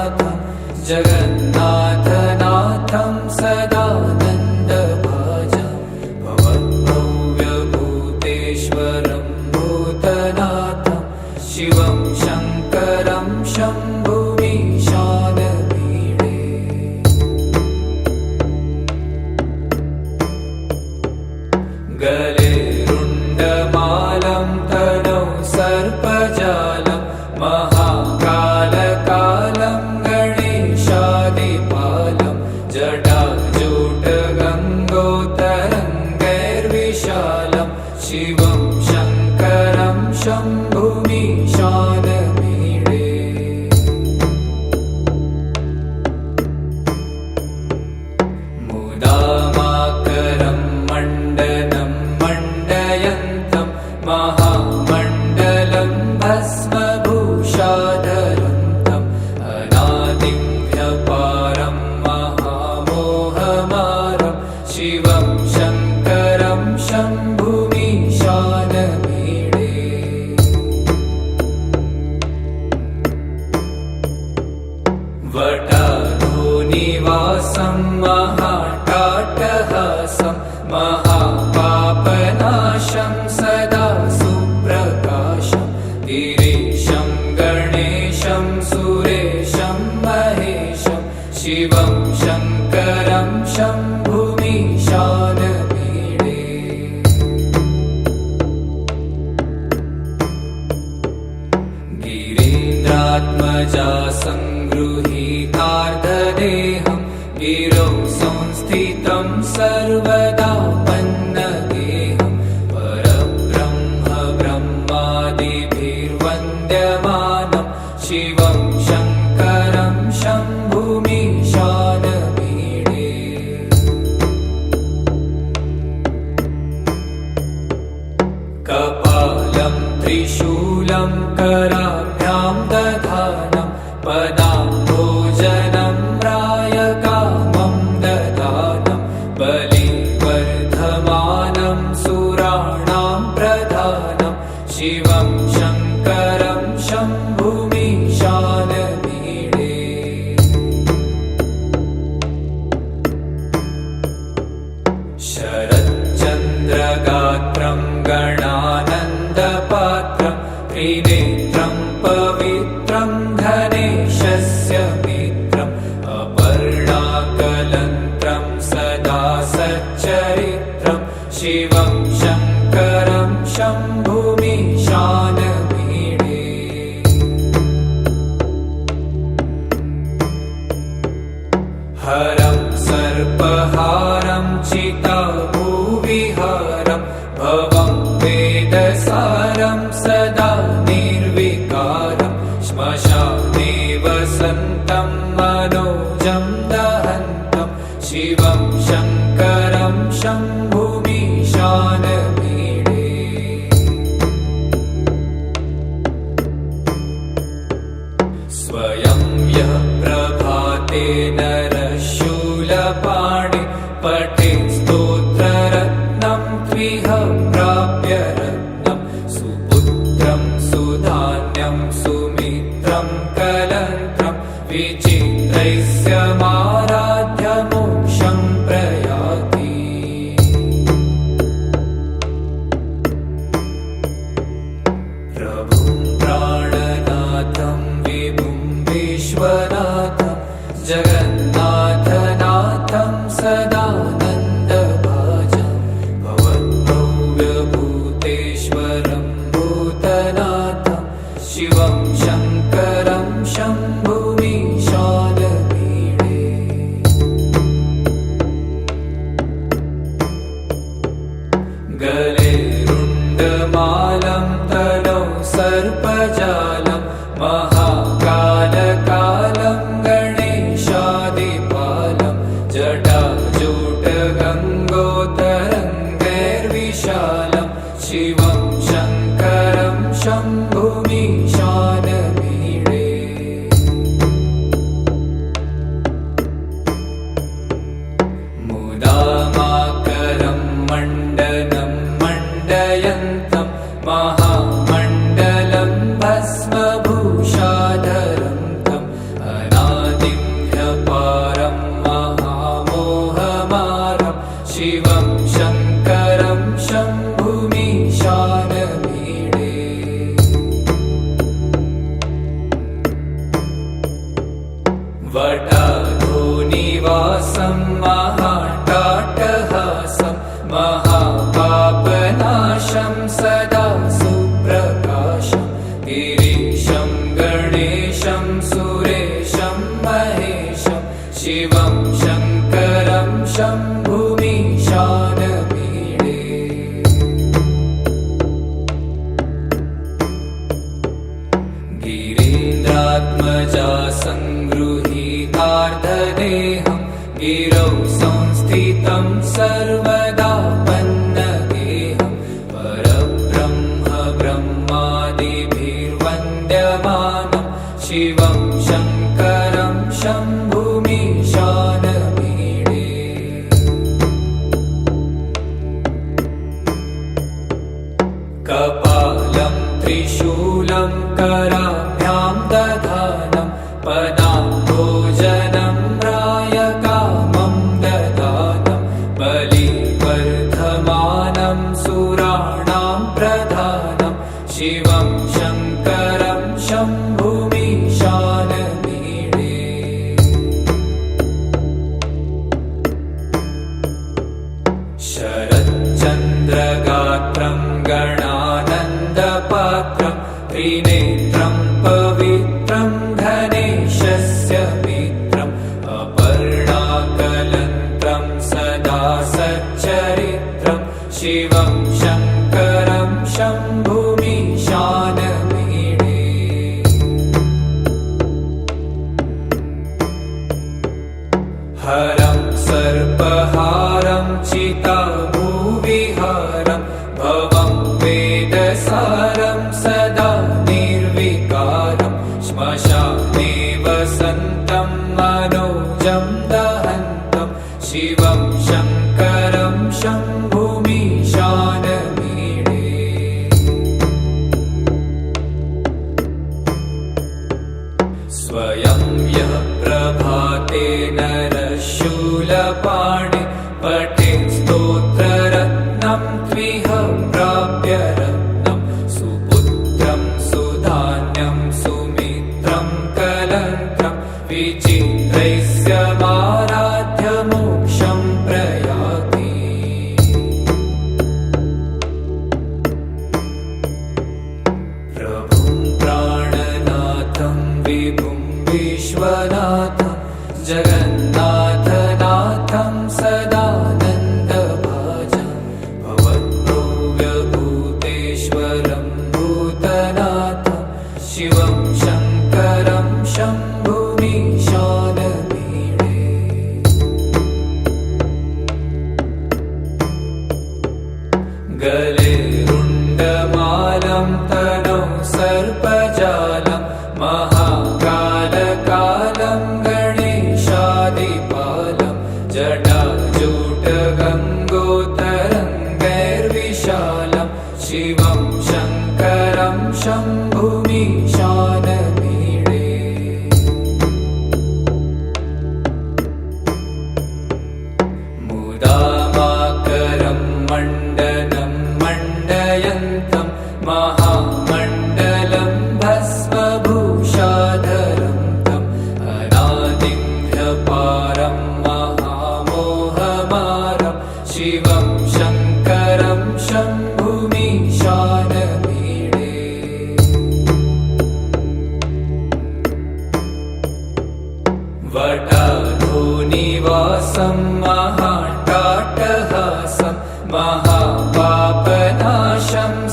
विश्वनाथं जगन्नाथनाथं सदानन्दभाजं भवद्भव्यभूतेश्वरं भूतनाथं शिवं शङ्करं शम्भुमीशानमीडे गले रुण्डमालं तनौ सर्पजालं महाकालकालं गणेशादिपालं जटाजूटगङ्गोत्तरङ्गैर्विशालं शिवं शङ्करं शम्भुमीशानमीडे मुदामाकरं मण्डनं मण्डयन्तं महामण्डलं भस्मभूषाधरन्तं अनादिं ह्यपारं महामोहमारं शिवं शङ्करं शम्भुमीशानमीडे वटाधोनिवासं महाटाटहासं महापापनाशं सदा सुप्रकाशं गिरीशं गणेशं सुरेशं महेशं शिवं शङ्करं शम्भुमीशानमीडे गिरीन्द्रात्मजा सङ्गृहीतार्धदेहं गिरौ संस्थितं सर्वदा पन्नगेहं परब्रह्म ब्रह्मादिभिर्वन्द्यमानं शिवं शङ्करं शम्भुमीशानमीडे कपालं त्रिशूलं कराभ्यां दधानं पदाम्भोजनं रायकामं ददानं बलिवर्धमानं सुराणां प्रधानं शिवं शङ्करं शम्भुमीशानमीडे शरच्चन्द्रगात्रं गणानन्दपात्रं त्रिनेत्रं पवित्रं धनेशस्य मित्रम् अपर्णाकलन्त्रं सदा सच्चरित्रं शिवं शङ्करं शम्भुमीशानमीडे हरं सर्पहारं चिताभूविहारं भवं वेदसारं सदा निर्विकारं श्मशाने वसन्तं मनोजं दहन्तं शिवं शङ्करं शम्भुमीशानमीडे स्वयं यः प्रभाते नरशूलपाणि पठे स्तोत्ररत्नं त्विह प्राप्य रत्नं सुपुत्रं सुधान्यं सुमित्रं कलन्त्रं विचित्रैस्य माराध्य मोक्षं प्रयाति प्रभुं प्राणनाथं विभुं विश्वनाथं जगन्नाथनाथं सदानन्दभाजं भवद्भव्यभूतेश्वरं भूतनाथं शिवं शङ्करं शम्भुमीशानमीडे गले रुण्डमालं तनौ सर्पजालं महाकालकालं गणेशा वटाधोनिवासं महाट्टाट्टहासं महापापनाशं सदा सुप्रकाशं गिरीशं गणेशं सुरेशं महेशं शिवं शङ्करं शम्भुमीशानमीडे गिरीन्द्रात्मजा संगृहीतार्धदेहं गिरौ संस्थितं सर्वदा पन्नगेहं परब्रह्म ब्रह्मादिभिर्वन्द्यमानं शिवं शङ्करं शम्भुमीशानमीडे कपालं त्रिशूलं कराभ्यां दधानं पदाम्भोजनं रायकामं ददानं बलिवर्धमानं सुराणां प्रधानं शिवं शङ्करं शम्भुमीशानमीडे शरच्चन्द्रगात्रं गणानन्दपात्रं त्रिनेत्रं पवित्रं धनेशस्य मित्रम् अपर्णाकलन्त्रं सदा सच्चरित्रं शिवं शङ्करं शम्भुमीशानमीडे हरं सर्पहारं चिताभूविहारं भवं वेदसारं सदा निर्विकारं श्मशाने वसन्तं मनोजं दहन्तं शिवं शङ्करं शम्भुमीशानमीडे स्वयं यः प्रभाते नरशूलपाणे पठेत् स्तोत्ररत्नं त्विह प्राप्य रत्नं सुपुत्रं सुधान्यं सुमित्रं कलत्रं विचित्रैस्य माराध्य मोक्षं प्रयाति प्रभुं प्राणनाथं विभुं विश्वनाथं जगन्नाथनाथं सदानन्दभाजं भवद्भव्यभूतेश्वरं भूतनाथं शिवं शङ्करं शम्भुमीशानमीडे गले रुण्डमालं तनौ सर्पजालं महाकालकालं गणेशादिपालं जटाजूटगङ्गोत्तरङ्गैर्विशालं शिवं शङ्करं शम्भुमीशानमीडे मुदामाकरं मण्डनं मण्डयन्तं महामण्डलं भस्मभूषाधरं तम् अनादिं ह्यपारं महामोहमारं शिवं शङ्करं शम्भुमीशानमीडे वटाधोनिवासं महाट्टाट्टहासं महापापनाशं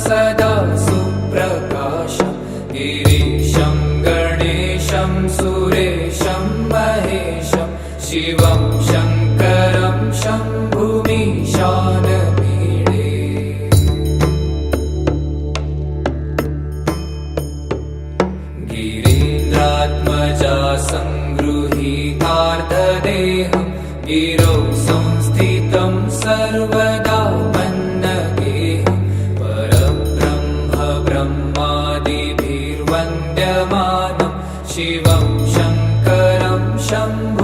सदा सुप्रकाशं गिरीशं गणेशं सुरेशं महेशं शिवं शङ्करं शम्भुमीशानमीडे गिरीन्द्रात्मजा संगृहीतार्धदेहं गिरौ संस्थितं सर्वदा पन्नगेहं परब्रह्म ब्रह्मादिभिर्वन्द्यमानं शिवं शङ्करं शम्भुमीशानमीडे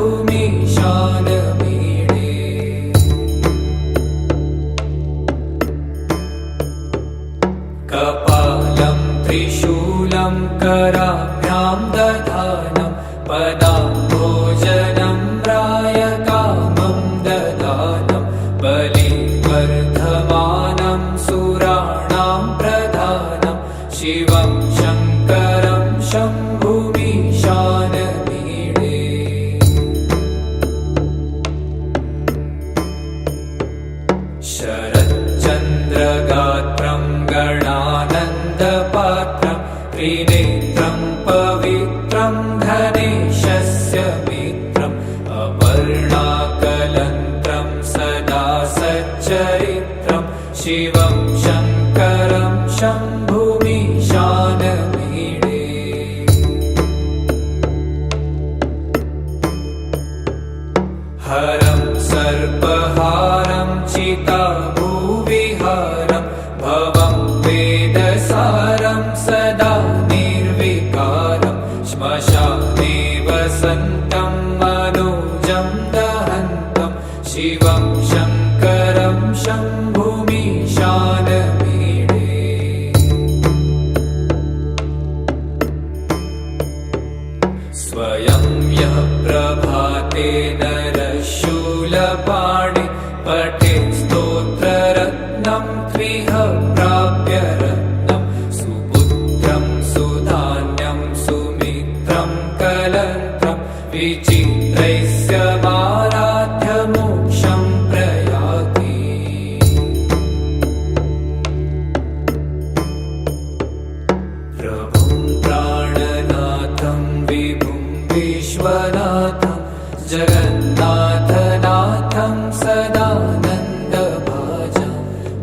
कपालं त्रिशूलं कराभ्यां दधानं पदाम्भोजनं हरं सर्पहारं चिताभुविहारं भवं वेदसारं सदा निर्विकारं श्मशाने वसन्तं मनोजं दहन्तं शिवं शङ्करं शम्भुमीशानमीडे। स्वयं यः प्रभाते नरशूलपाणि पठे स्तोत्ररत्नं त्विह प्राप्य रत्नं सुपुत्रं सुधान्यं सुमित्रं कलत्रं विचित्रैस्य माराध्य मोक्षं प्रयाति। प्रभुं प्राणनाथं विभुं विश्वनाथं जगन्नाथनाथं सदानन्दभाजं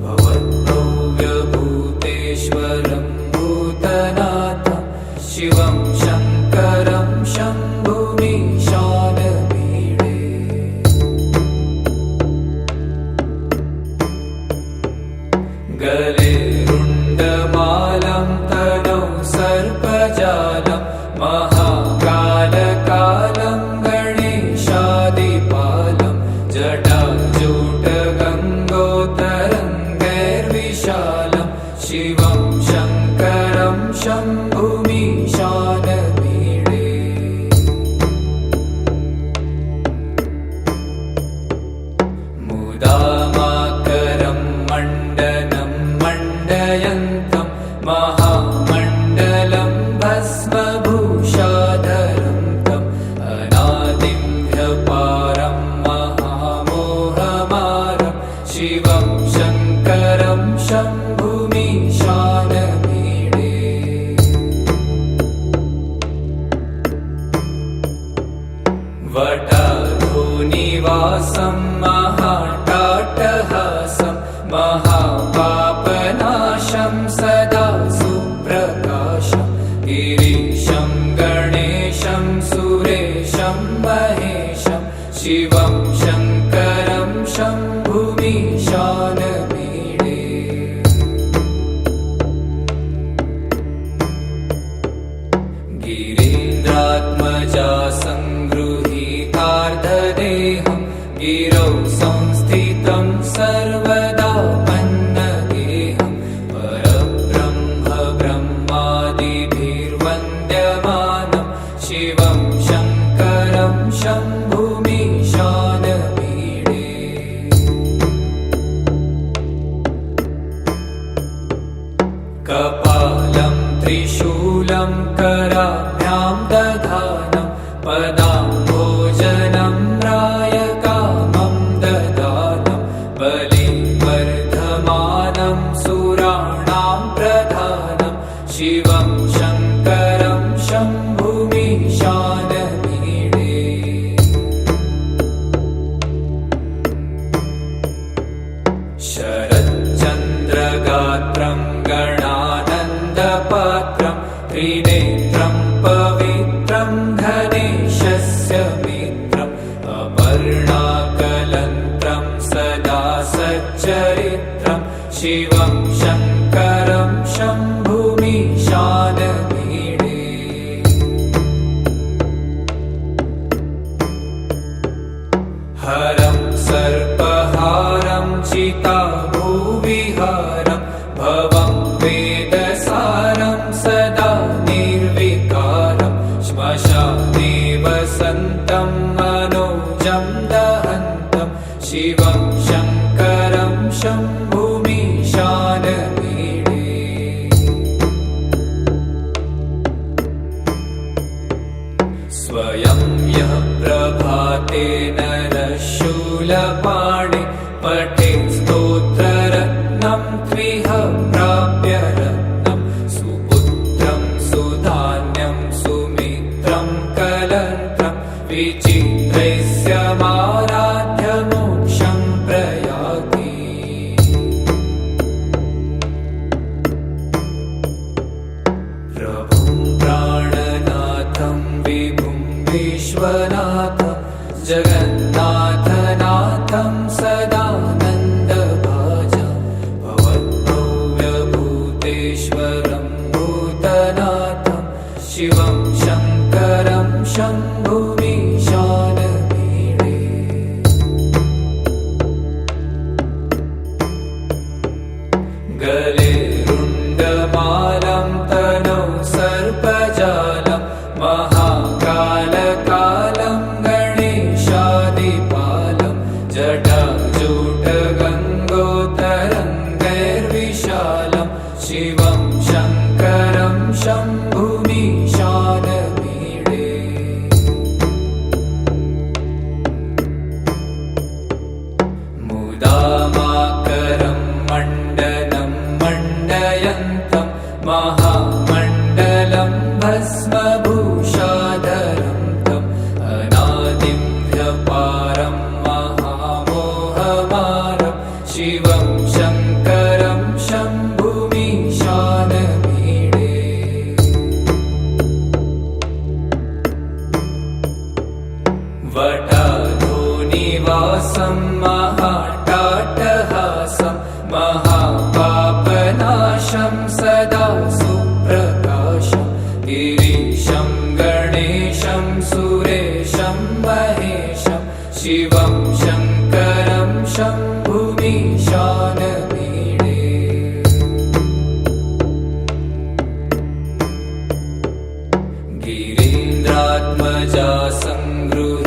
भवद्भव्यभूतेश्वरं भूतनाथं शिवं शङ्करं शम्भुमीशानमीडे। गले रुण्डमालं तनौ सर्पजालं महाकालकालं गणेशादिपालं जटाजूटगङ्गोत्तरङ्गैर्विशालं शिवं शङ्करं शम्भुमीशानमीडे। मुदामाकरं मण्डनं मण्डयन्तं महामण्डलं भस्मभूषाधरं तम् अनादिं ह्यपारं महामोहमारं शिवं शङ्करं शम्भुमीशानमीडे। वटाधोनिवासं महाटाटहासं महापापनाशं सदा सुप्रकाशं गिरीशं गणेशं सुरेशं महेशं शिवं शङ्करं शम्भुमीशानमीडे। गिरीन्द्रात्मजा सङ्गृहीतार्धदेहं गिरौ संस्थितं सर्वदा पन्नगेहं परब्रह्म ब्रह्मादिभिर्वन्द्यमानं शिवं शङ्करं शम्भुमीशानमीडे। कपालं त्रिशूलं कराभ्यां दधानं पदाम्भोजनं रायकामं ददानं बलिवर्धमानं सुराणां प्रधानं शिवं शङ्करं शम्भुमीशानमीडे। शरच्चन्द्रगात्रं गणानन्दपात्रं त्रिनेत्रं पवित्रं धनेशस्य मित्रम् अपर्णाकलन्त्रं सदा सच्चरित्रं शिवं शङ्करं शम्भुमीशानमीडे। हरं सर्पहारं चिताभुविहारं भवं वेदसारं सदा निर्विकारं श्मशाने वसन्तं मनोजं दहन्तं शिवं शङ्करं शम्भुमीशानमीडे। स्वयं यः प्रभाते नरशूलपाणि पठे स्तोत्ररत्नं त्विह प्राप्य रत्नं सुपुत्रं सुधान्यं सुमित्रं कलत्रं विचित्रैस्य माराध्य मोक्षं प्रयाति। प्रभुं प्राणनाथं विभुं विश्वनाथं जगन्नाथ गले रुण्डमालं तनौ सर्पजालं महाकालकालं गणेशादिपालं जटाजूटगङ्गोत्तरङ्गैर्विशालं शिवं शङ्करं शम्भुमीशानमीडे मुदामाकरं मण्डनं मण्डयन्तं महामण्डलं भस्मभूषाधरं तम् अनादिं ह्यपारं महामोहमारं शिवं शङ्करं शम्भुमीशानमीडे वटाधोनिवासं महाट्टाटहासं महापापनाशं सदा सुप्रकाशं गिरीशं गणेशं सुरेशं महेशं शिवं शङ्करं शम्भुमीशानमीडे गिरीन्द्रात्मजा सङ्गृहीतार्धदेहं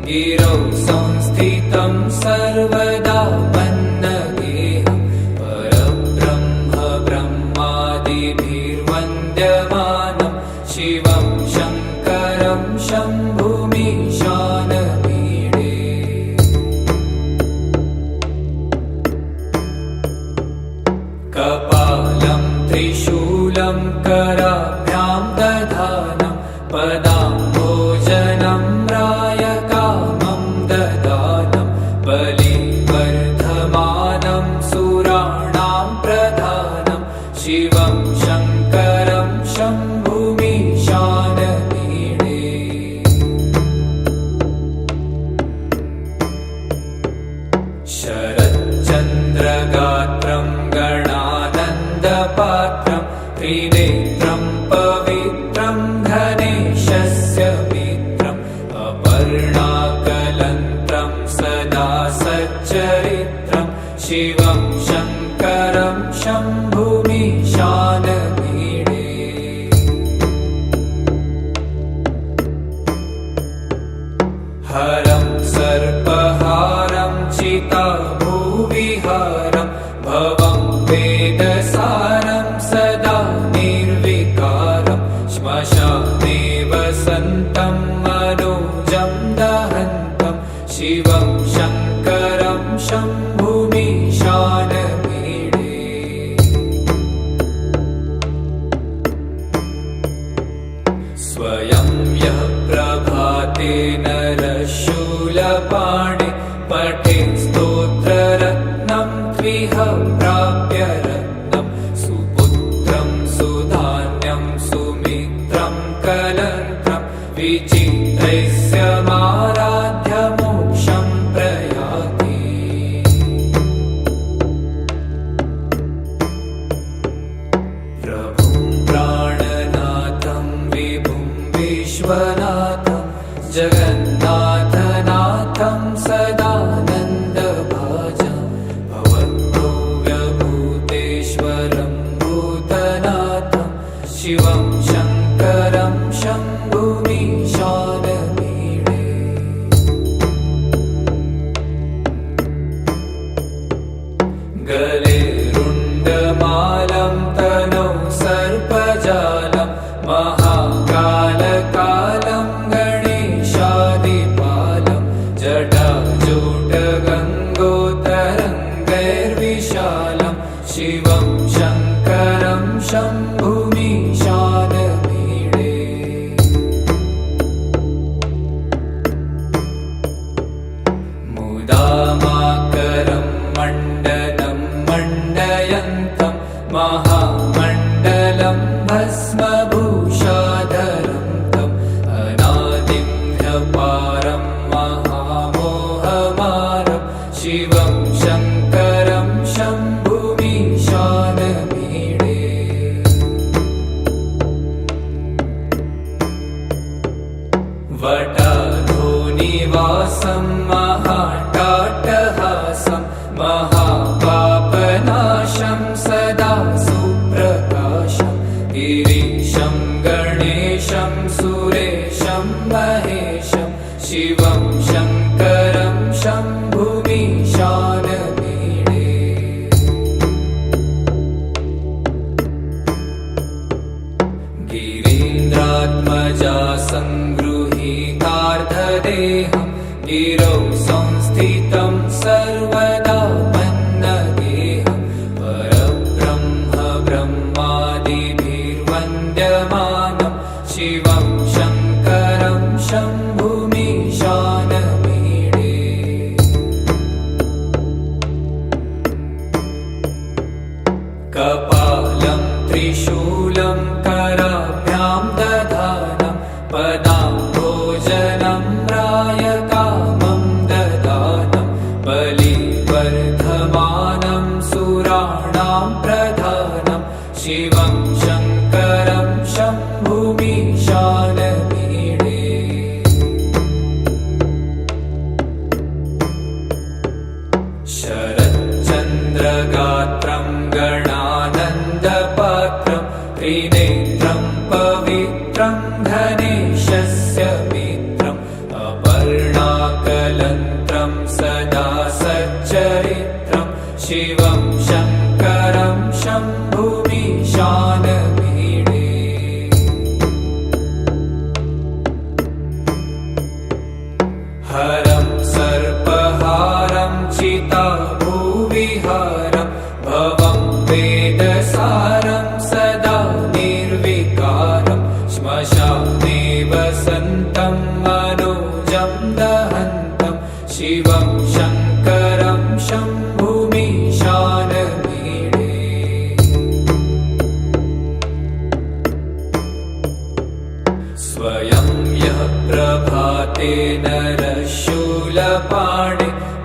गिरौ संस्थितं सर्वदा पन्नगेहं परब्रह्म ब्रह्मादिभिर्वन्द्यमानं शिवं शङ्करं शम्भुमीशानमीडे कपालं त्रिशूलं कराभ्यां दधानं पदाम्भोजनं रायकामं ददानं बलिवर्धमानं सुराणां प्रधानं शिवं शङ्करं शम्भुमीशानमीडे शरच्चन्द्रगात्रं गणानन्दपात्रं त्रिनेत्रं पवित्रं गणेशस्य मित्रम् अपर्णाकलन्त्रं सदा सच्चरित्रं शिवं शङ्करं शम्भुमीशानमीडे हरं सर्पहारं चिताभूविहारं भवं वेदसारं सदा निर्विकारं श्मशाने वसन्तं मनोजं दहन्तं शिवं शङ्करं शम्भुमीशानमीडे स्वयं यः प्रभाते नरशूलपाणे पठे स्तोत्ररत्नं त्विह प्राप्य रत्नं सुपुत्रं सुधान्यं सुमित्रं कलत्रं विचित्रैस्य माराध्य मोक्षं प्रयाति प्रभुं प्राणनाथं विभुं विश्वनाथं जगन्नाथनाथं सदानन्दभाजं भवद्भव्यभूतेश्वरं भूतनाथं शिवं शङ्करं शम्भुमीशानमीडे गले रुण्डमालं तनौ सर्पजालं महाकालकालं गणेशादिपालं जटाजूटगङ्गोत्तरङ्गैर्विशालं शिवं शङ्करं शम्भुमीशानमीडे वटाधोनिवासं महाट्टाट्टहासं महापापनाशं सदा सुप्रकाशं गिरीशं गणेशं सुरेशं महेशं शिवं शङ्करं शम्भुमीशानमीडे गिरीन्द्रात्मजा संगृहीतार्धदेहं गिरौ संस्थितं सर्वदा पन्नगेहं परब्रह्म ब्रह्मादिभिर्वन्द्यमानं शिवं शङ्करं शम्भुमीशानमीडे कपालं त्रिशूलं कराभ्यां दधानं पदाम्भोजनं रायकामं ददानं बलिवर्धमानं सुराणां प्रधानं शिवं शङ्करं शम्भुमीशानमीडे शरच्चन्द्रगात्रं गणानन्दपात्रं त्रिनेत्रं पवित्रं धनेशस्य मित्रम् अपर्णाकलन्त्रं सदा सच्चरित्रं शिवं शङ्करं शम्भुमीशानमीडे हरं सर्पहारं चिताभुविहारं भवं वेदसारं सदा निर्विकारं श्मशाने वसन्तं मनोजं दहन्तं शिवं शङ्करं शम्भुमीशानमीडे स्वयं यः प्रभाते नरशूलपाणे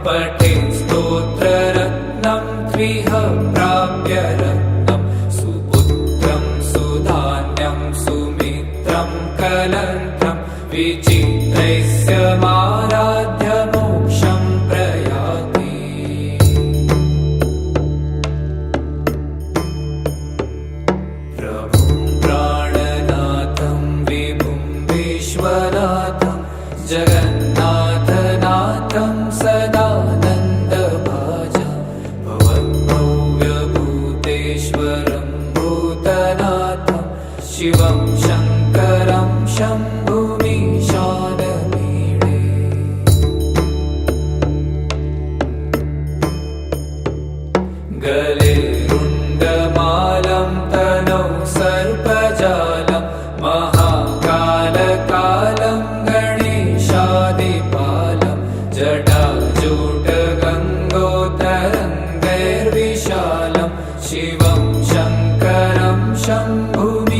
पठे स्तोत्ररत्नं त्विह प्राप्य रत्नं सुपुत्रं सुधान्यं सुमित्रं कलन्त्रं विचित्रैस्य माराध्य मोक्षं प्रयाति प्रभुं प्राणनाथं विभुं विश्वनाथं जगन्नाथनाथं सदानन्दभाजं भवद्भव्यभूतेश्वरं भूतनाथं शिवं शङ्करं शम्भुमीशानमीडे गले रुण्डमालं तनौ सर्पजालं महाकालकालं गणेशादिपालं जटाजूटगङ्गोत्तरङ्गैर्विशालं शिवं शङ्करं शम्भुमीशानमीडे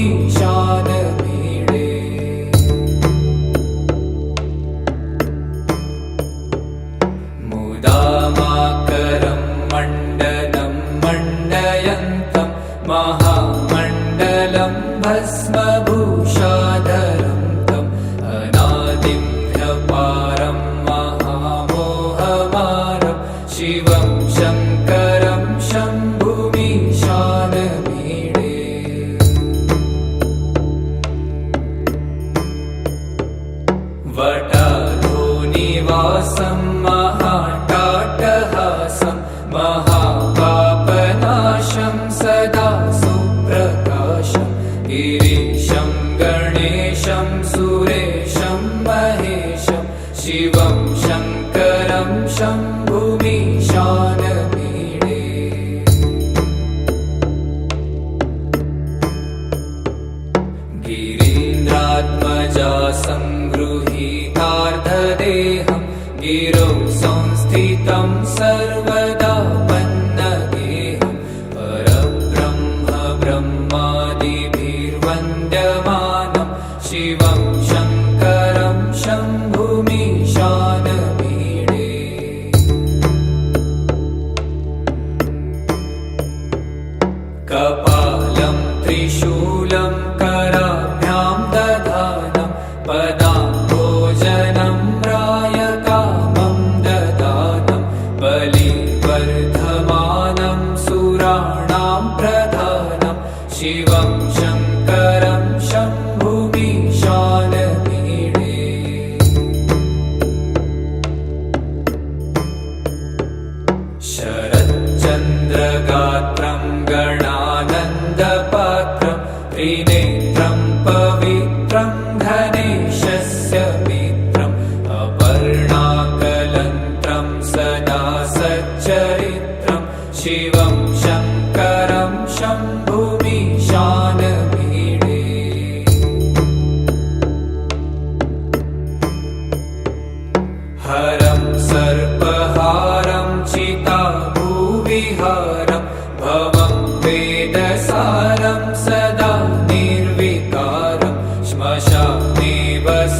मुदामाकरं मण्डनं मण्डयन्तं महामण्डलं भस्मभूषाधरं तम् अनादिं ह्यपारं महामोहमारं शिवं शङ्करं शम्भुमीशानमीडे वटाधोनिवासं महाट्टाट्टहासं महापापनाशं सदा सुप्रकाशं गिरीशं गणेशं सुरेशं महेशं शिवं शङ्करं शम्भुमीशानमीडे गिरीन्द्रात्मजा संगृहीतार्धदेहं गिरौ संस्थितं सर्वदा पन्नगेहं परब्रह्म ब्रह्मादिभिर्वन्द्यमानं शिवं शङ्करं शम्भुमीशानमीडे कपालं त्रिशूलं कराभ्यां दधानं पदाम्भोजनं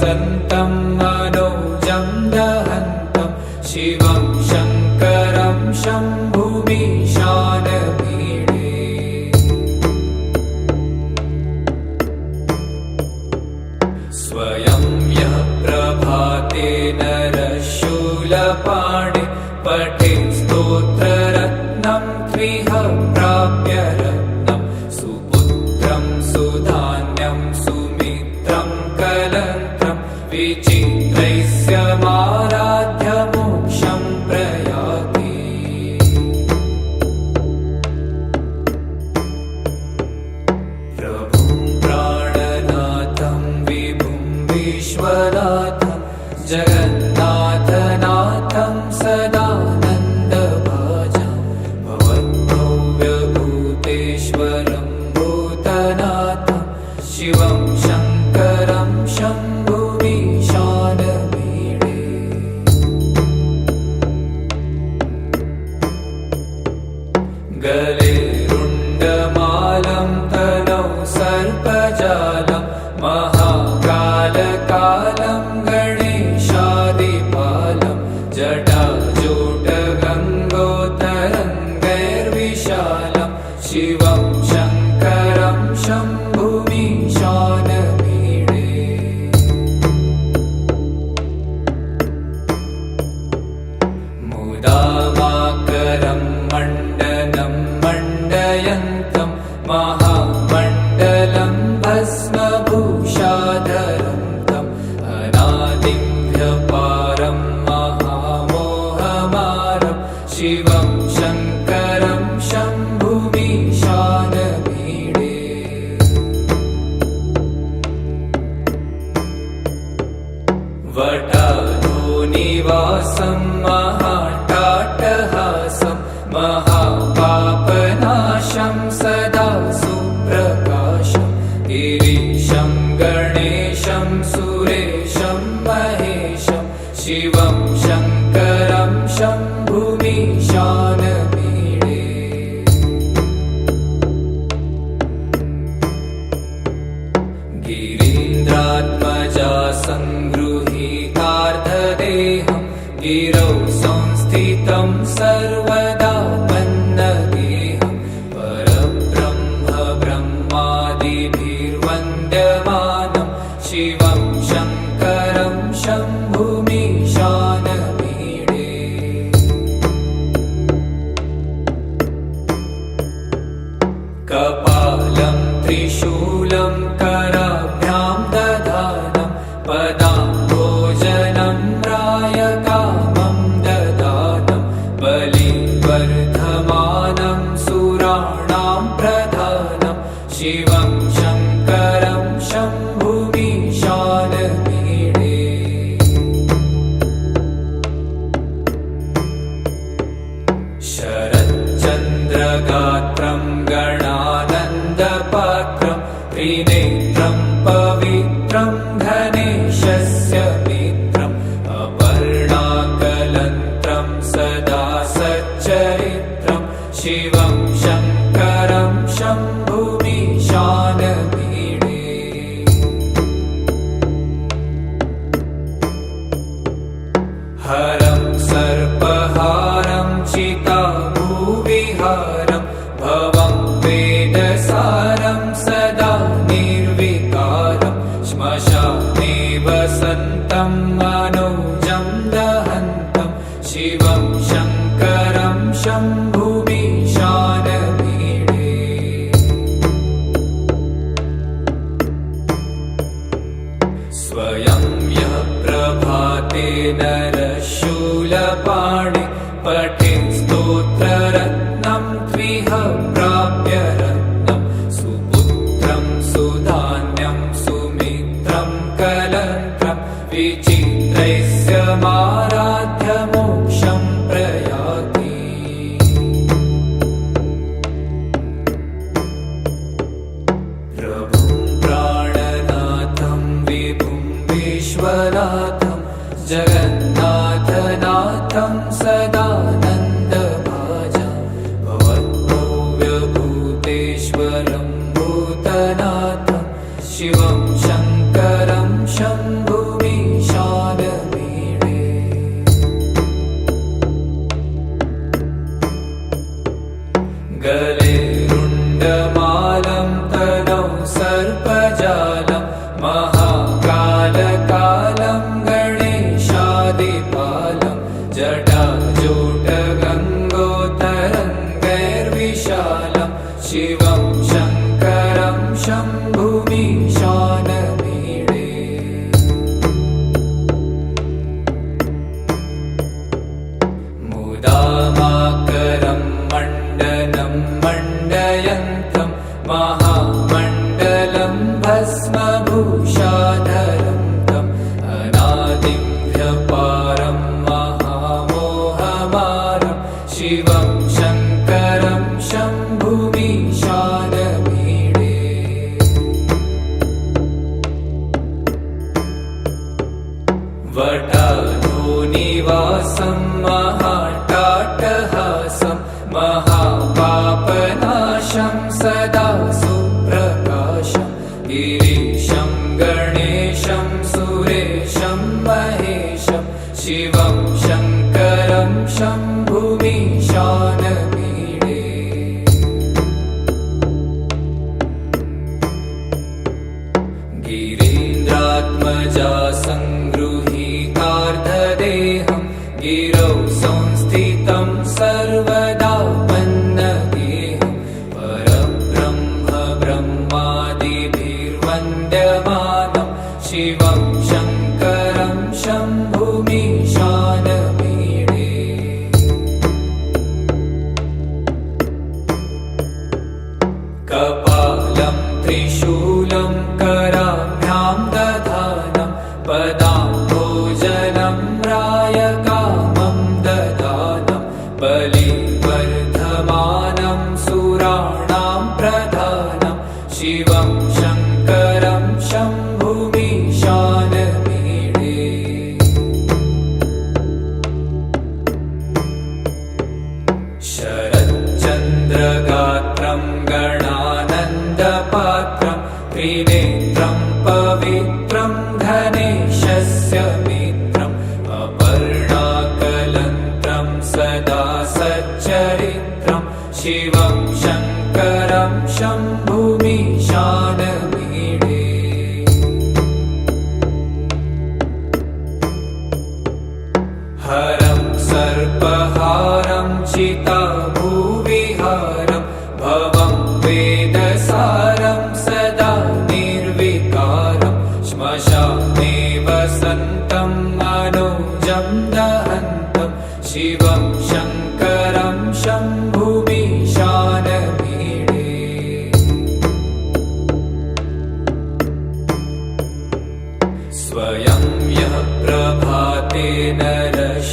वसन्तं मनोजं दहन्तं शिवं शङ्करं शम्भुमीशानमीडे स्वयं यः प्रभाते नरशूलपाणे पठे स्तोत्ररत्नं त्रिह प्राप्य रत्नं सुपुत्रं सुधान्यं सुमित्रं कलत्रं विचित्रैस्य माराध्य मोक्षं प्रयाति प्रभुं प्राणनाथं विभुं विश्वनाथं जगन्नाथनाथं सदानन्दभाजं भवद्भव्यभूतेश्वरं भूतनाथं शिवं शङ्करं शम्भुमीशानमीडे गले रुण्डमालं तनौ सर्पजालं महाकालकालं गणेशादिपालं जटाजूटगङ्गोत्तरङ्गैर्विशालं शिवं शङ्करं शम्भुमीशानमीडे मुदामाकरं मण्डनं मण्डयन्तं महामण्डलं भस्मभूषाधरं तं अनादिं व्यपारं महामोहमारं शिवं शङ्करं शम्भुमीशानमीडे वटाधोनिवासं महाट्टाटहासं महापापनाशं सदा सुप्रकाशं गिरीशं गणेशं सुरेशं महेशं शिवं शङ्करं शम्भुमीशानमीडे गिरीन्द्रात्मजा सङ्गृहीतार्धदेहं गिरौ संस्थितं सर्वदा पन्नगेहं परब्रह्म ब्रह्मादिभिर्वन्द्यमानं शिवं शङ्करं शम्भुमीशानमीडे कपालं त्रिशूलं कराभ्यां दधानं पदाम्भोजनं रायकामं ददानं बलिवर्धमानं सुराणां प्रधानं शिवं शङ्करं शम्भुमीशानमीडे शरच्चन्द्रगात्रं गणानन्दपात्रं त्रिनेत्रं पवित्रं गणेशस्य मित्रम् अपर्णाकलत्रं सदा सच्चरित्रं शिवं शङ्करं शम्भुमीशानमीडे हरं सर्पहारं चिताभूविहारं भवं वेदसारं सदा निर्विकारं श्मशाने वसन्तं मनोजं दहन्तं शिवं शङ्करं शम्भुमीशानमीडे स्वयं यः प्रभाते नरशूलपाणे पठे स्तोत्ररत्नं त्रिह प्राप्य रत्नं सुपुत्रं सुधान्यं सुमित्रं कलत्रं विचित्रैस्य माराध्य मोक्षं प्रयाति प्रभुं प्राणनाथं विभुं विश्वनाथं जगन्नाथनाथं सदानन्दभाजं भवद्भव्यभूतेश्वरं भूतनाथं शिवं शङ्करं शम्भु वटाधोनिवासं महाट्टाट्टहासं महापापनाशं सदा सुप्रकाशं गिरीशं गणेशं सुरेशं महेशं शिवं शङ्करं शम्भुमीशानमीडे गिरीन्द्रात्मजा संगृहीतार्धदेहं गिरौ संस्थितं सर्वदा पन्नगेहं परब्रह्म ब्रह्मादिभिर्वन्द्यमानं शिवं शङ्करं शम्भुमीशानमीडे कपालं त्रिशूलं कराभ्यां दधानं पदाम्भोजनं रायकामं ददानं बलिवर्धमानं सुराणां प्रधानं शिवं शङ्करं शम्भुमीशानमीडे शरच्चन्द्रगात्रं गणानन्दपात्रं त्रिनेत्रं पवित्रं धनेशस्य मित्रम् अपर्णाकलन्त्रं सदा सच्चरित्रं शिवं शङ्करं शम्भुमीशानमीडे हरं सर्पहारं चिताभुविहारं भवं वेदसारं सदा निर्विकारं श्मशाने वसन्तं मनोजं दहन्तं शिवं शङ्करं शम्भुमीशानमीडे स्वयं यः प्रभाते नरशूलपाणे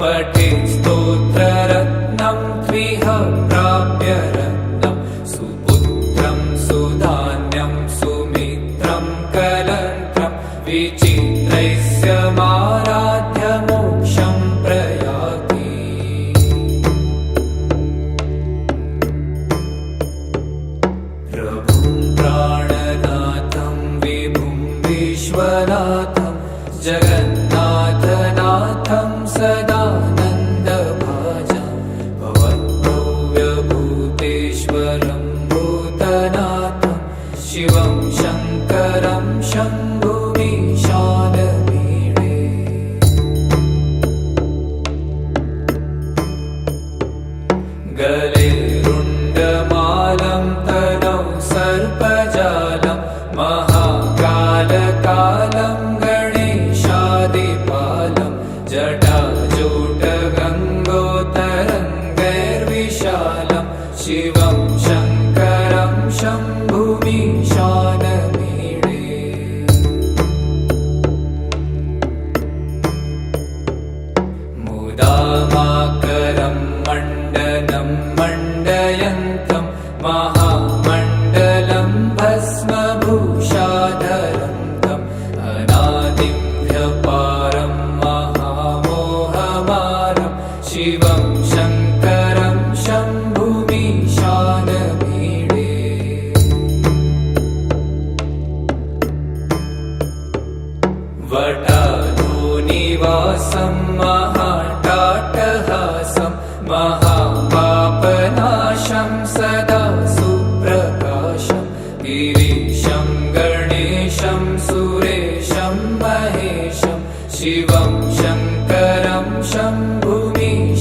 पठेत् स्तोत्ररत्नं त्विह प्राप्य रत्नं सुपुत्रं सुधान्यं सुमित्रं कलत्रं विचित्रैस्य माराध्य मोक्षं प्रयाति प्रभुं प्राणनाथं विभुं विश्वनाथं जगन्नाथनाथं सदानन्दभाजं भवद्भव्यभूतेश्वरं भूतनाथं शिवं शङ्करं शम्भुमीशानमीडे गले रुण्डमालं तनौ सर्पजालं महाकालकालं गणेशादिपालं जटाजूटगङ्गोत्तरङ्गैर्विशालं शिवं शङ्करं शम्भुमीशानमीडे मुदामाकरं मण्डनं मण्डयन्तं महामण्डलं भस्मभूषाधरं तम् अनादिं ह्यपारं महामोहमारं शिवं शङ्करं शम्भुमीशानमीडे वटाधोनिवासं महाट्टाट्टहासं महापापनाशं सदा सुप्रकाशं गिरीशं गणेशं सुरेशं महेशं शिवं शङ्करं शम्भुमीशानमीडे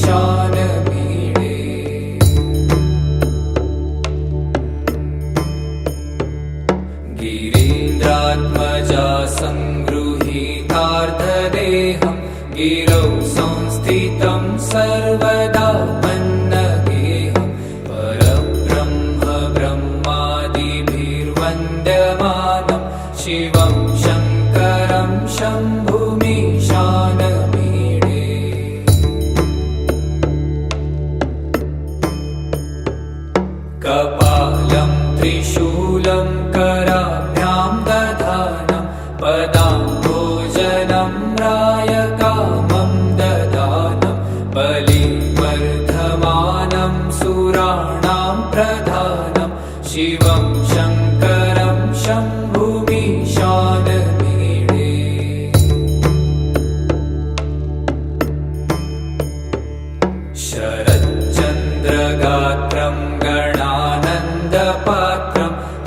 गिरीन्द्रात्मजा संगृहीतार्धदेहं गिरौ संस्थितं सर्वदा पन्नगेहं परब्रह्म ब्रह्मादिभिर्वन्द्यमानं शिवं शङ्करं शम्भुमीशानमीडे कपालं त्रिशूलं कराभ्यां दधानं पदाम्भोजनं नम्राय कामं ददानं बलिवर्धमानं सुराणां प्रधानं शिवं शङ्करं शम्भुमीशानमीडे शरच्चन्द्रगात्रं गणानन्दपात्रं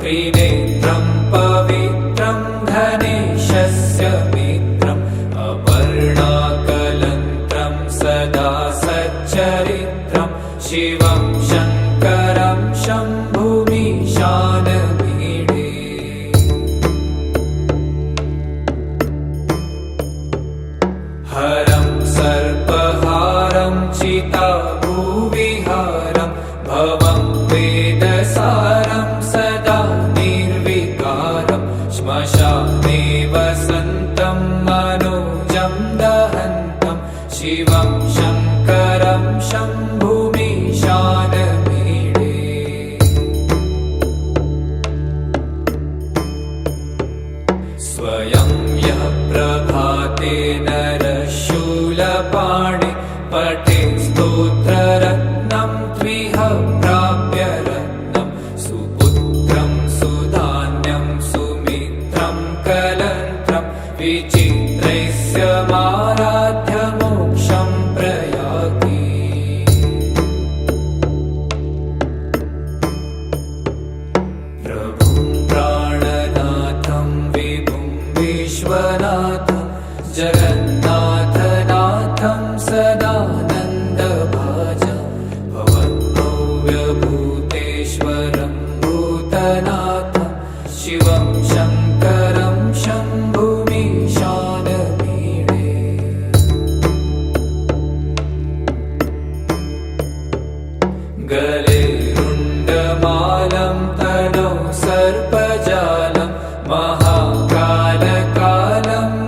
त्रिनेत्रं पवित्रं धनेशस्य मित्रम् अपर्णाकलन्त्रं सदा सच्चरित्रं शिवं शङ्करं शम्भुमीशानमीडे हरं सर्पहारं चिताभुविहारं भवं वेदसारं सदा निर्विकारं श्मशाने वसन्तं मनोजं दहन्तं शिवं शङ्करं शम्भुमीशानमीडे स्वयं यः प्रभाते नरशूलपाणे पठे स्तोत्ररत्नं त्विह प्राप्य रत्नं सुपुत्रं सुधान्यं सुमित्रं कलन्त्रं विचित्रैस्य माराध्य मोक्षं प्रयाति प्रभुं प्राणनाथं विभुं विश्वनाथं जगन्नाथनाथं सदानन्दभाजं भवद्भव्यभूतेश्वरं भूतनाथं शिवं शङ्करं शम्भुमीशानमीडे गले रुण्डमालं तनौ सर्पजालं महाकालकालं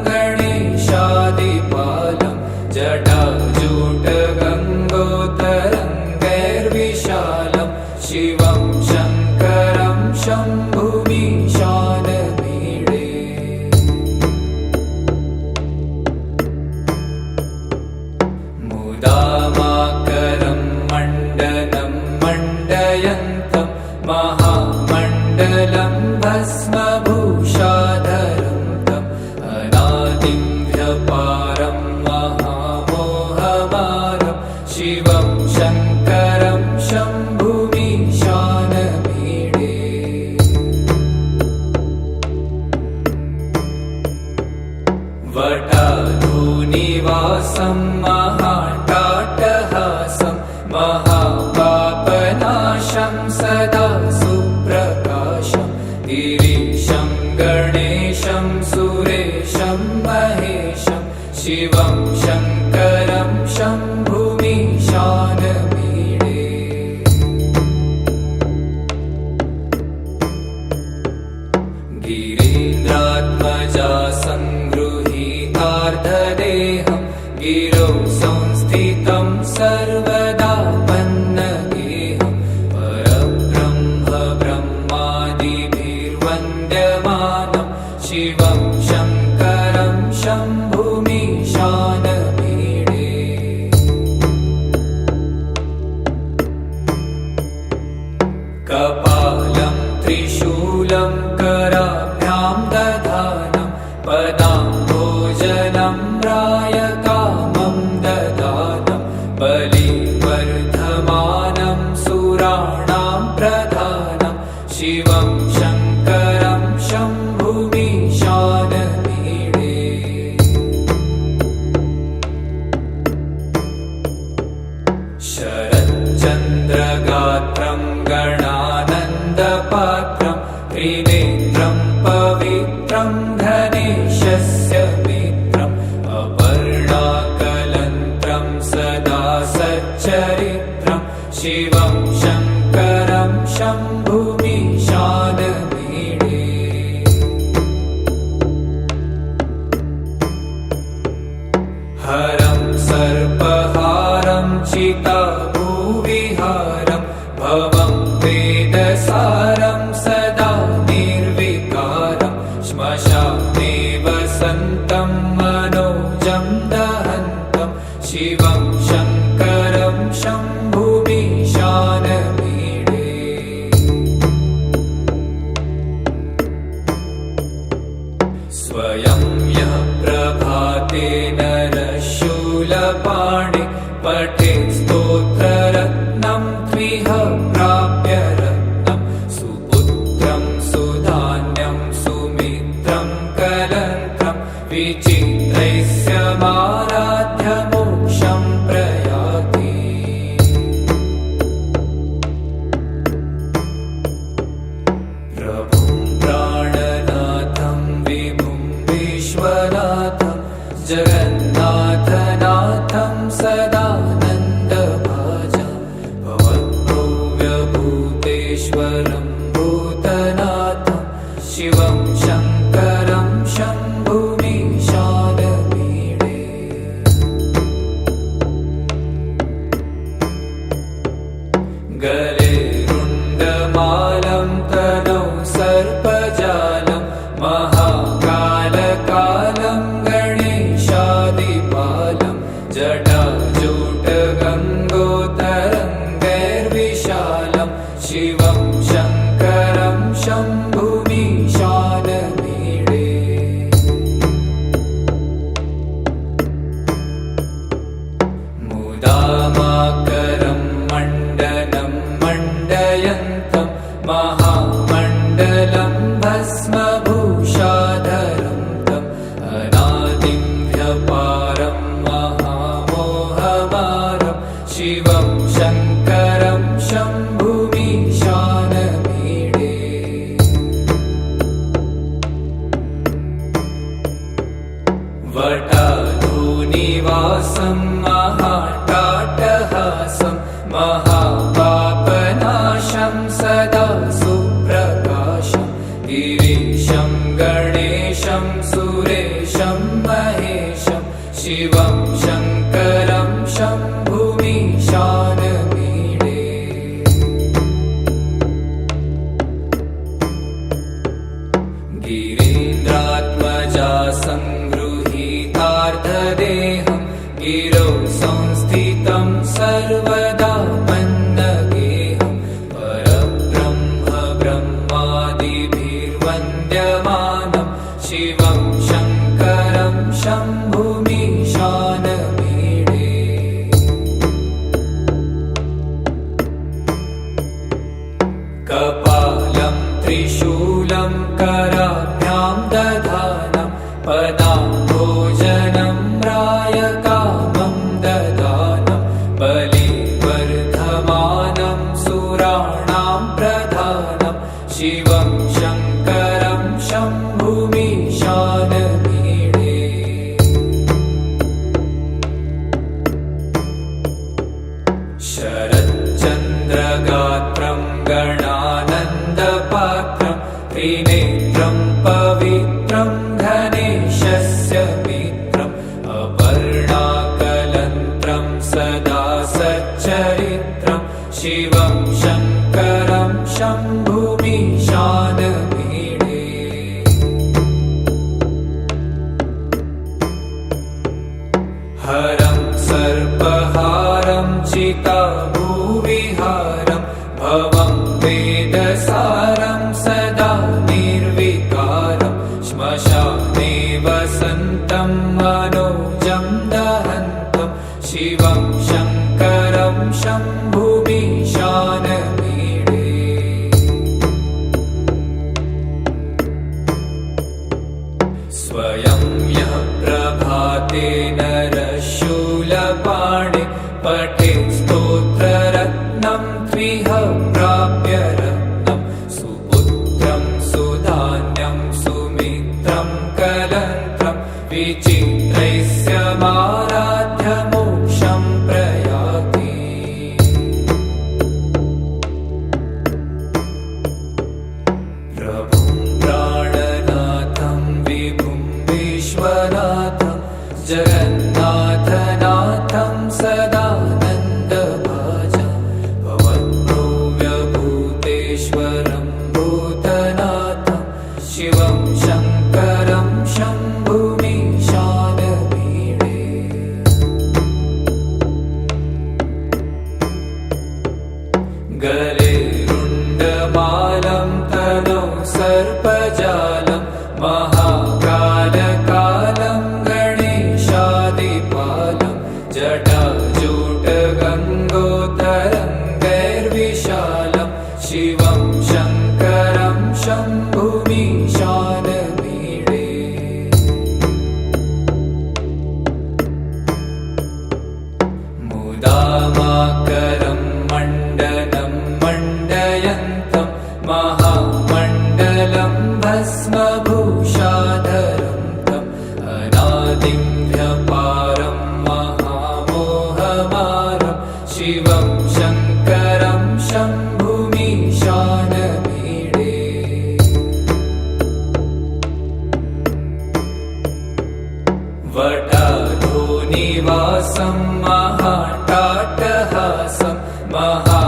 गणेशादिपालं जटाजूटगङ्गोतरङ्गैर्विशालं शिवं शङ्करं शम्भुमीशानमीडे मुदामाकरं मण्डनं मण्डयन्तं महामण्डलं भस्मभूषाधरं तम् अनादिं व्यपारं महामोहमारं शिवं शङ्करं शम्भुमीशानमीडे वटाधूनिवासं महाटाटहासं महापापनाशं सदा सुप्रकाशं गिरीशं गणेशं सुरेशं महेशं शिवं शङ्करं शम्भुमीशानमीडे गिरीन्द्रात्मजा सङ्गृहीतार्धदेहं गिरौ संस्थितं सर्वदा पन्नगेहं परब्रह्म ब्रह्मादिभिर्वन्द्यमानं शिवं शङ्करं शम्भुमीशानमीडे कपालं त्रिशूलं कराभ्यां दधानं पदाम्भोजनं रायकामं ददानं बलिवर्धमानं सुराणां प्रधानं शिवं शङ्करं शम्भुमीशानमीडे शरच्चन्द्रगात्रं गणानन्दपात्रं त्रिनेत्रं पवित्रं धनेशस्य मित्रम् अपर्णाकलन्त्रं सदा सच्चरित्रं शिवं शङ्करं शम्भुमीशानमीडे हरं सर्पहारं चिताभुविहारं भवं वेदसारं सदा निर्विकारं श्मशाने वसन्तं मनो प्रभाते नरशूलपाणि पठेत् स्तोत्ररत्नं त्विह प्राप्य रत्नं सुपुत्रं सुधान्यं सुमित्रं कलत्रं विचित्रैस्य माराध्य मोक्षं प्रयाति प्रभुं प्राणनाथं विभुं विश्वनाथं जगन्नाथनाथं सदानन्दभाजं भवद्भव्यभूतेश्वरं भूतनाथं शिवं शङ्करं शम्भुमीशानमीडे गले रुण्डमालं तनौ सर्पजालं महाकालकालं गणेशादिपालं जटाजूटगङ्गोतरङ्गैर्विशालं शिवं शङ्करं शम्भुमीशानमीडे मुदामाकरं मण्डनं मण्डयन्तं महामण्डलं भस्मभूषाधरं तम् अनादिं ह्यपारं महामोहमारं शिवं शङ्करं शम्भुमीशानमीडे वटाधूनिवासं महाटाटहासं महापापनाशं सदा सुप्रकाशं गिरीशं गणेशं सुरेशं महेशं शिवं शङ्करं शम्भुमीशानमीडे गिरीन्द्रात्मजा सङ्गृहीतार्धदेहं गिरौ संस्थितं सर्वदा पन्नगेहं परब्रह्म ब्रह्मादिभिर्वन्द्यमानं शिवं शङ्करं शम्भुमीशानमीडे कपालं त्रिशूलं कराभ्यां दधानं पदाम्भोजनं रायकामं ददानं बलिवर्धमानं सुराणां प्रधानं शिवं शङ्करं शम्भुमीशानमीडे शरच्चन्द्रगात्रं गणानन्दपात्रं त्रिनेत्रं पवित्रं गणेशस्य मित्रम् अपर्णाकलन्त्रं सदा सच्चरित्रं शिवं शङ्करं शम्भुमीशानमीडे हरं सर्पहारं चिताभूविहारं भवं वेदसारं सदा निर्विकारं श्मशाने वसन्तं मनोजं दहन्तं शिवं शङ्करं शम्भुमीशानमीडे स्वयं यः प्रभाते नरशूलपाणि पठेत् स्तोत्ररत्नं त्विह प्राप्य रत्नं सुपुत्रं सुधान्यं सुमित्रं कलत्रं विचित्रैस्य माराध्य मोक्षं प्रयाति प्रभुं प्राणनाथं विभुं विश्वनाथं जगन्नाथनाथं सदानन्दभाजं भवद्भव्यभूतेश्वरं भूतनाथं शिवं शङ्करं शम्भुमीशानमीडे गले रुण्डमालं तनौ सर्पजालं महाकालकालं गणेश वटाधोनिवासं महाट्टाट्टहासं महापापनाशं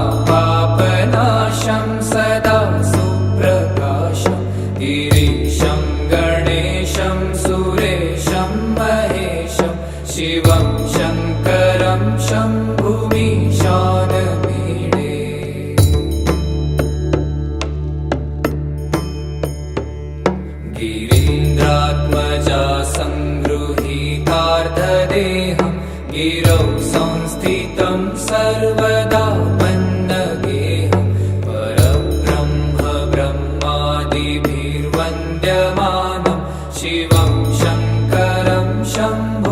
सदा सुप्रकाशं गिरीशं गणेशं सुरेशं महेशं शिवं शङ्करं शम्भुमीशानमीडे गिरीन्द्रात्मजा संगृहीतार्धदेहं गिरौ संस्थितं सर्वदा पन्नगेहं परब्रह्म ब्रह्मादिभिर्वन्द्यमानं शिवं शङ्करं शम्भुमीशानमीडे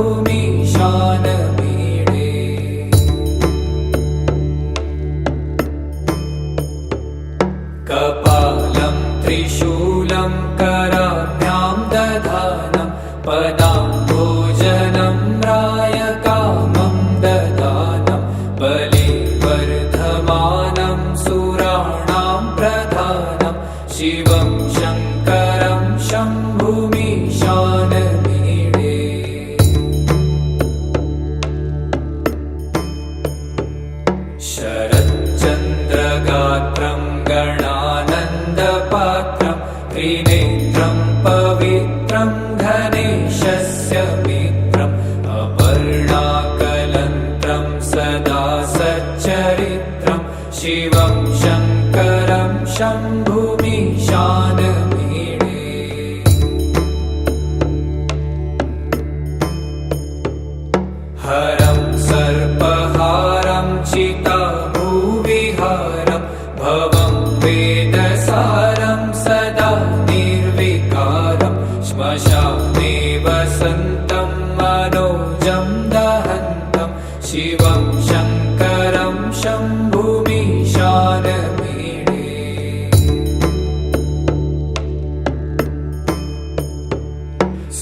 कपालं त्रिशूलं कराभ्यां दधानं पदाम्भोजनं रायकामं ददानं बलिवर्धमानं सुराणां प्रधानं शिवं शङ्करं शम्भुमीशानमीडे शरच्चन्द्रगात्रं गणानन्दपात्रं त्रिनेत्रं पवित्रं गणेशस्य मित्रम् अपर्णाकलन्त्रं सदा सच्चरित्रं शिवं शङ्करं शम्भुमीशानमीडे हरं सर्पहारं चिताभूविहारं भवं वेदसारं सदा निर्विकारं श्मशाने वसन्तं मनोजं दहन्तं शिवं शङ्करं शम्भुमीशानमीडे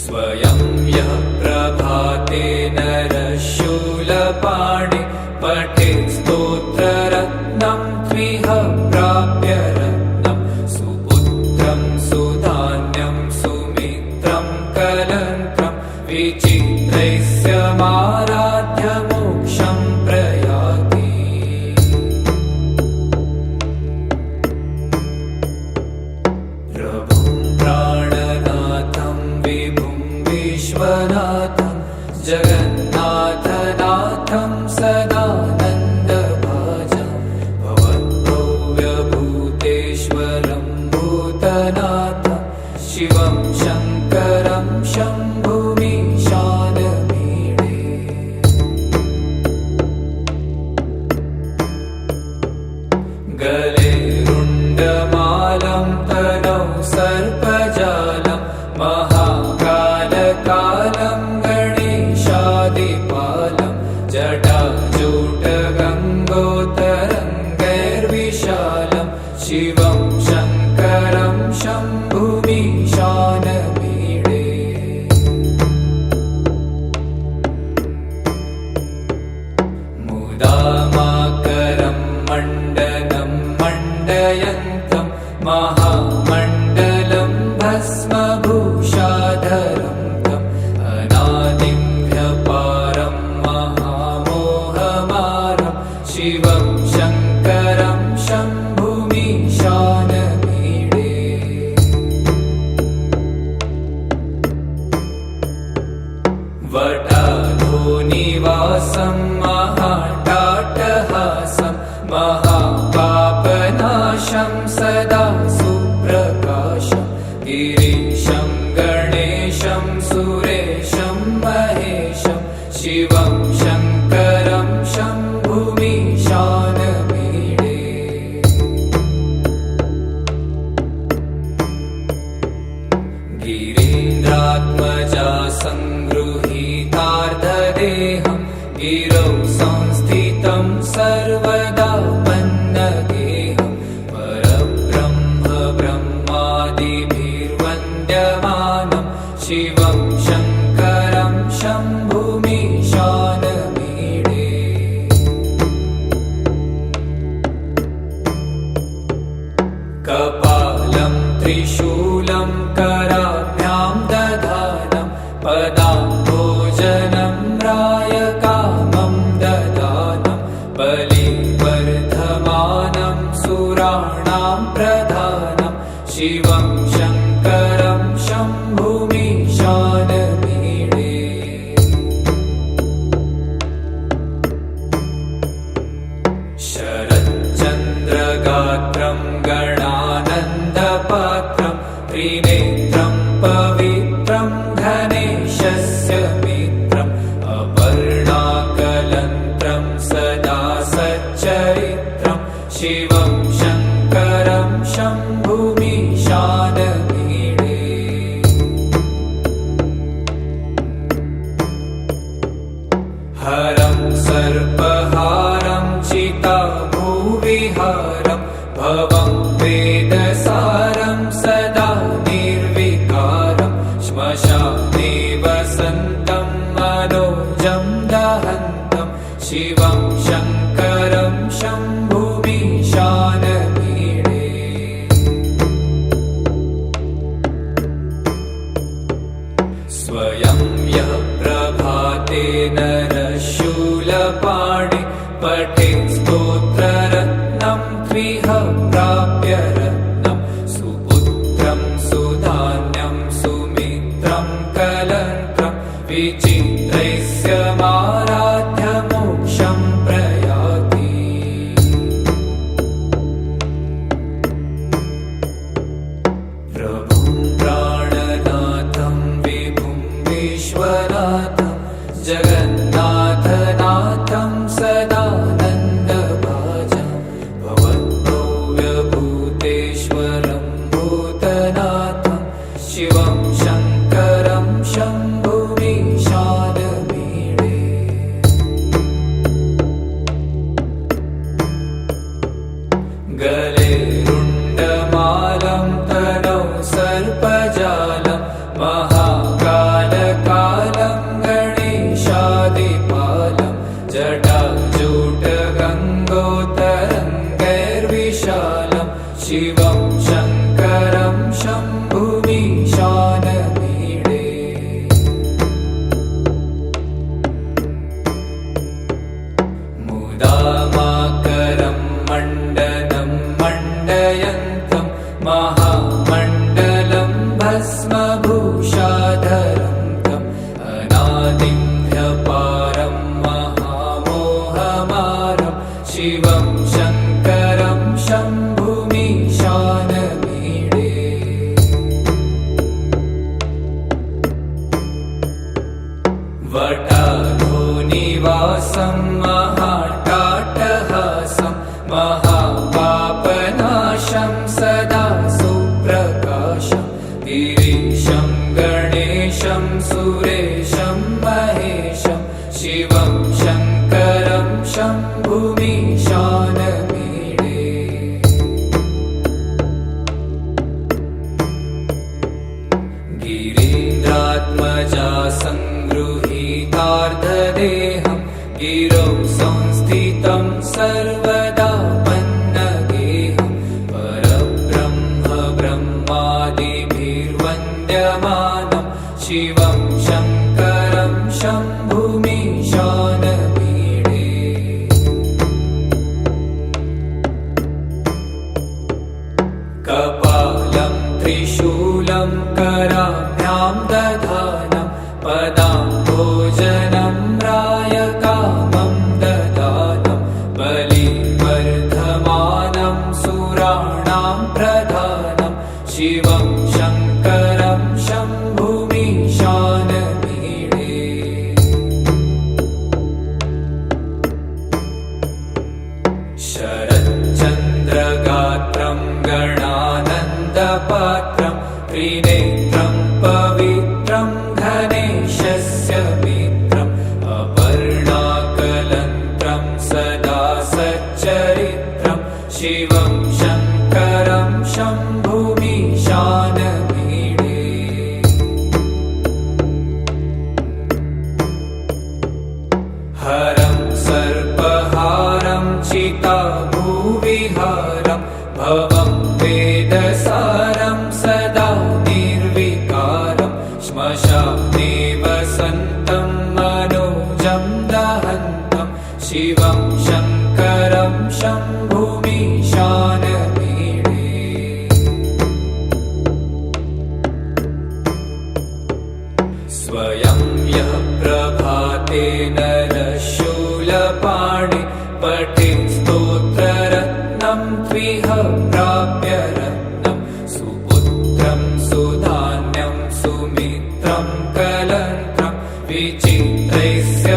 स्वयं यः प्रभाते नरशूलपाणे पठेत् स्तोत्ररत्नं त्विह प्राप्य रत्नं सुपुत्रं सुधान्यं सुमित्रं कलत्रं विचित्रैस्य माराध्य मोक्षं प्रयाति प्रभुं प्राणनाथं विभुं विश्वनाथं जगन्नाथनाथं सदानन्दभाजं भवद्भव्यभूतेश्वरं भूतनाथं शिवं शङ्करं शम्भुमीशानमीडे गले रुण्डमालं तनौ सर्पजालं महाकालकालं गणेशादिपालं जटाजूटगङ्गोत्तरङ्गैर्विशालं शिवं शङ्करं शम्भुमीशानमीडे मुदामाकरं मण्डनं मण्डयन्तं महामण्डलं भस्मभूषाधरं तम् अनादिं ह्यपारं महामोहमारं शिवं शङ्करं शम्भुमीशानमीडे वटाधोनिवासं महाट्टाट्टहासं महापापनाशं सदा सुप्रकाशं गिरीशं गणेशं सुरेशं महेशं शिवं शङ्करं शम्भुमीशानमीडे गिरीन्द्रात्मजा संगृहीतार्धदेहं गिरौ संस्थितं सर्वदा पन्नगेहं परब्रह्म ब्रह्मादिभिर्वन्द्यमानं शिवं शङ्करं शम्भुमीशानमीडे पदा भोजनं रायकामं ददानं बलिवर्धमानं सुराणां प्रधानं शिवं शङ्करं शम्भुमीशानमीडे शरच्चन्द्रगात्रं गणानन्दपात्रं त्रिनेत्रं पवित्रं घनेशस्य मित्रम् अपर्णाकलन्त्रं सदा सच्चरित्रं शिवं शङ्करं शम्भुमीशानमीडे हरं सर्पहारं चिताभूविहारं भवं वेदसारं सदा निर्विकारं श्मशाने वसन्तं मनोजं दहन्तं शिवं शङ्करं शम्भुमीशानमीडे स्वयं यः प्रभाते नरशूलपाणि पठेत् स्तोत्ररत्नं त्विह प्राप्य रत्नं सुपुत्रं सुधान्यं सुमित्रं कलत्रं विचित्रैस्य माराध्य मोक्षं प्रयाति प्रभुं प्राणनाथं विभुं विश्वनाथं जगन्नाथनाथं सदानन्दभाजं भवद्भव्यभूतेश्वरं भूतनाथं शिवं शङ्करं शम्भुमीशानमीडे गले रुण्डमालं तनौ सर्पजालं महाकालकालं गणेशादिपालं जटाजूटगङ्गोत्तरङ्गैर्विशालं शिवं शङ्करं शम्भुमीशानमीडे मुदामाकरं मण्डनं मण्डयन्तं महामण्डलं भस्मभूषाधरं तम् अनादिं ह्यपारं महामोहमारं शिवं शङ्करं शम्भुमीशानमीडे वटाधोनिवासं महाट्टाटहासं महापापनाशं सदा सुप्रकाशं गिरीशं गणेशं सुरेशं महेशं शिवं शङ्करं शम्भुमीशानमीडे गिरीन्द्रात्मजा सङ्गृहीतार्धदेहं गिरौ संस्थितं सर्वदा पन्नगेहं परब्रह्म ब्रह्मादिभिर्वन्द्यमानं शिवं शङ्करं शम्भुमीशानमीडे कपालं त्रिशूलं कराभ्यां दधानं पदां भोजनं रायकामं ददानं बलिवर्धमानं सुराणां प्रधानं शिवं शङ्करं शम्भुमीशानमीडे शरच्चन्द्रगात्रं गणानन्दपात्रं त्रिनेत्रं पवित्रं घनेशस्य मित्रम् अपर्णाकलन्त्रं सदा सच्चरित्रं शिवं शङ्करं शम्भुमीशानमीडे हरं सर्पहारं चिताभूविहारं भवं वेदसारं सदा निर्विकारं श्मशाने वसन्तं सन्तं मनोजं दहन्तं शिवं शङ्करं शम्भुमीशानमीडे स्वयं यः प्रभाते नरशूलपाणि पठे स्तोत्ररत्नं त्विह प्राप्य रत्नं सुपुत्रं सुधान्यं सुमित्रं कलत्रं विचित्रैस्य